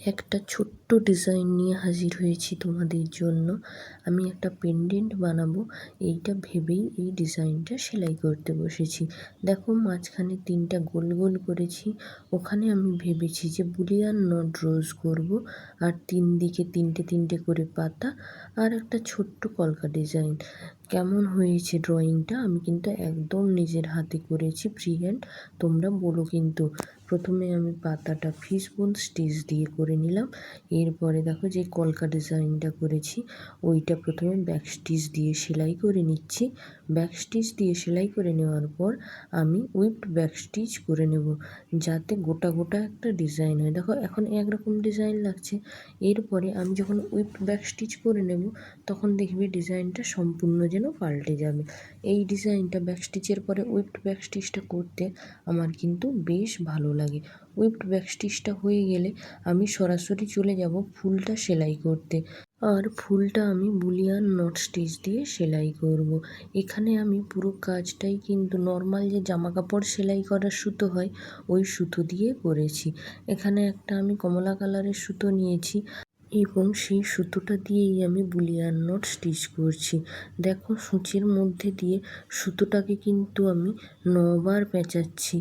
একটা ছোট্ট ডিজাইন নিয়ে হাজির হয়েছি তোমাদের জন্য। আমি একটা পেন্ডেন্ট বানাবো এইটা ভেবেই এই ডিজাইনটা সেলাই করতে বসেছি। দেখো মাঝখানে 3টা গোল গোল করেছি। ওখানে আমি ভেবেছি যে বুলিয়ান নট রোজ করব, আর 3 দিকে 3টে করে পাতা, আর একটা ছোট্ট কলকা ডিজাইন। কেমন হয়েছে ড্রয়িংটা আমি কিন্তু একদম নিজের হাতে করেছি, ফ্রি হ্যান্ড। তোমরা বলো কিন্তু। প্রথমে আমি পাতাটা ফিশবোন স্টিচ দিয়ে করে নিলাম। এরপরে দেখো যে কলকা ডিজাইনটা করেছি ওইটা প্রথমে ব্যাক স্টিচ দিয়ে সেলাই করে নিচ্ছি। ব্যাক স্টিচ দিয়ে সেলাই করে নেওয়ার পর আমি উইপড ব্যাক স্টিচ করে নেব, যাতে গোটা গোটা একটা ডিজাইন হয়। দেখো এখন একরকম ডিজাইন লাগছে। এরপরে আমি যখন উইপড ব্যাক স্টিচ করে নেব তখন দেখবে ডিজাইনটা সম্পূর্ণ যেন পাল্টে যাবে। এই ডিজাইনটা ব্যাক স্টিচের পরে উইপড ব্যাক স্টিচটা করতে আমার কিন্তু বেশ ভালো লাগে। উইপড ব্যাক স্টিচটা হয়ে গেলে আমি সরাসরি চলে যাব ফুলটা সেলাই করতে। আর ফুলটা আমি বুলিয়ান নট স্টিচ দিয়ে সেলাই করব। এখানে আমি পুরো কাজটাই কিন্তু নর্মাল যে জামা কাপড় সেলাই করার সুতো হয় ওই সুতো দিয়ে করেছি। এখানে একটা আমি কমলা কালারের সুতো নিয়েছি এবং সেই সুতোটা দিয়েই আমি বুলিয়ান নট স্টিচ করছি। দেখো সূচের মধ্যে দিয়ে সুতোটাকে কিন্তু আমি 9বার পেঁচাচ্ছি।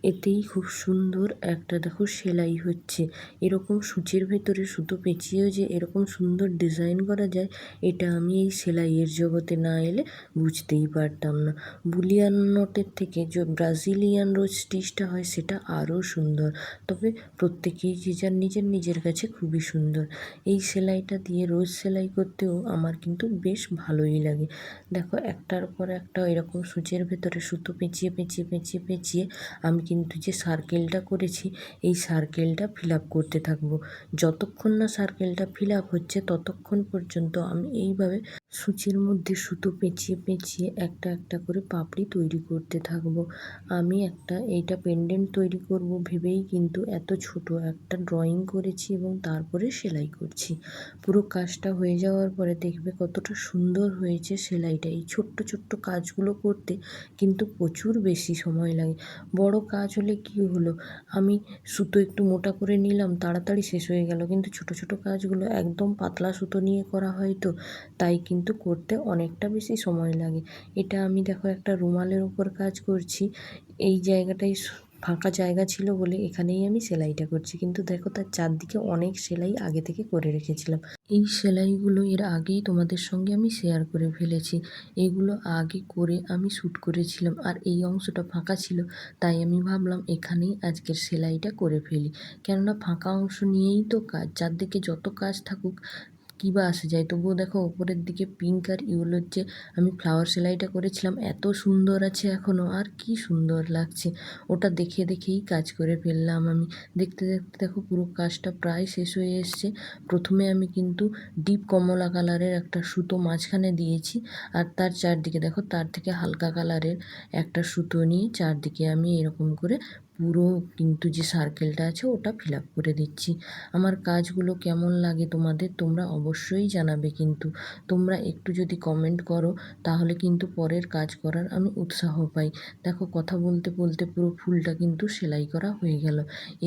এতেই খুব সুন্দর একটা দেখো সেলাই হচ্ছে। এরকম সূচের ভেতরে সুতো পেঁচিয়েও যে এরকম সুন্দর ডিজাইন করা যায় এটা আমি এই সেলাইয়ের জগতে না এলে বুঝতেই পারতাম না। বুলিয়ান নটের থেকে যে ব্রাজিলিয়ান রোজ স্টিচটা হয় সেটা আরও সুন্দর, তবে প্রত্যেকেই যে যার নিজের নিজের কাছে খুবই সুন্দর। এই সেলাইটা দিয়ে রোজ সেলাই করতেও আমার কিন্তু বেশ ভালোই লাগে। দেখো একটার পর একটা এরকম সূচের ভেতরে সুতো পেঁচিয়ে আমি কিন্তু যে সার্কেলটা করেছি এই সার্কেলটা ফিল আপ করতে থাকবো। যতক্ষণ না সার্কেলটা ফিল আপ হচ্ছে ততক্ষণ পর্যন্ত আমি এইভাবে সূচের মধ্যে সুতো পেঁচিয়ে একটা একটা করে পাপড়ি তৈরি করতে থাকবো। আমি এইটা পেন্ডেন্ট তৈরি করব ভেবেই কিন্তু এত ছোট একটা ড্রয়িং করেছি এবং তারপরে সেলাই করছি। পুরো কাজটা হয়ে যাওয়ার পরে দেখবে কতটা সুন্দর হয়েছে সেলাইটা। এই ছোট্ট ছোট্ট কাজগুলো করতে কিন্তু প্রচুর বেশি সময় লাগে। বড় কাজ হলে কি হলো, আমি সুতো একটু মোটা করে নিলাম, তাড়াতাড়ি শেষ হয়ে গেল। কিন্তু ছোট ছোট কাজগুলো একদম পাতলা সুতো নিয়ে করা হয় তো, তাই কিন্তু করতে অনেকটা বেশি সময় লাগে। এটা আমি দেখো একটা রুমালের উপর কাজ করছি। এই জায়গাটাই ফাঁকা জায়গা ছিল বলে এখানেই আমি সেলাইটা করছি, কিন্তু দেখো তার চারদিকে অনেক সেলাই আগে থেকে করে রেখেছিলাম। এই সেলাইগুলো এর আগেই তোমাদের সঙ্গে আমি শেয়ার করে ফেলেছি। এগুলো আগে করে আমি শ্যুট করেছিলাম, আর এই অংশটা ফাঁকা ছিল, তাই আমি ভাবলাম এখানেই আজকের সেলাইটা করে ফেলি। কেননা ফাঁকা অংশ নিয়েই তো কাজ, চারদিকে যত কাজ থাকুক কী বা আসে যায়। তবুও দেখো ওপরের দিকে পিঙ্ক আর ইয়েলোর যে আমি ফ্লাওয়ার সেলাইটা করেছিলাম এত সুন্দর আছে এখনও, আর কি সুন্দর লাগছে। ওটা দেখেই কাজ করে ফেললাম আমি। দেখতে দেখতে দেখো পুরো কাজটা প্রায় শেষ হয়ে এসছে। প্রথমে আমি কিন্তু ডিপ কমলা কালারের একটা সুতো মাঝখানে দিয়েছি, আর তার চারদিকে দেখো তার থেকে হালকা কালারের একটা সুতো নিয়ে চারদিকে আমি এরকম করে পুরো কিন্তু যে সার্কেলটা আছে ওটা ফিল আপ করে দিচ্ছি। আমার কাজগুলো কেমন লাগে তোমাদের তোমরা অবশ্যই জানাবে, কিন্তু তোমরা একটু যদি কমেন্ট করো তাহলে কিন্তু পরের কাজ করার আমি উৎসাহ পাই। দেখো কথা বলতে বলতে পুরো ফুলটা কিন্তু সেলাই করা হয়ে গেল।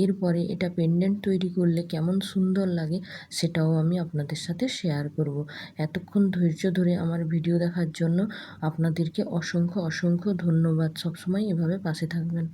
এরপরে এটা পেন্ডেন্ট তৈরি করলে কেমন সুন্দর লাগে সেটাও আমি আপনাদের সাথে শেয়ার করব। এতক্ষণ ধৈর্য ধরে আমার ভিডিও দেখার জন্য আপনাদেরকে অসংখ্য ধন্যবাদ। সবসময় এভাবে পাশে থাকবেন।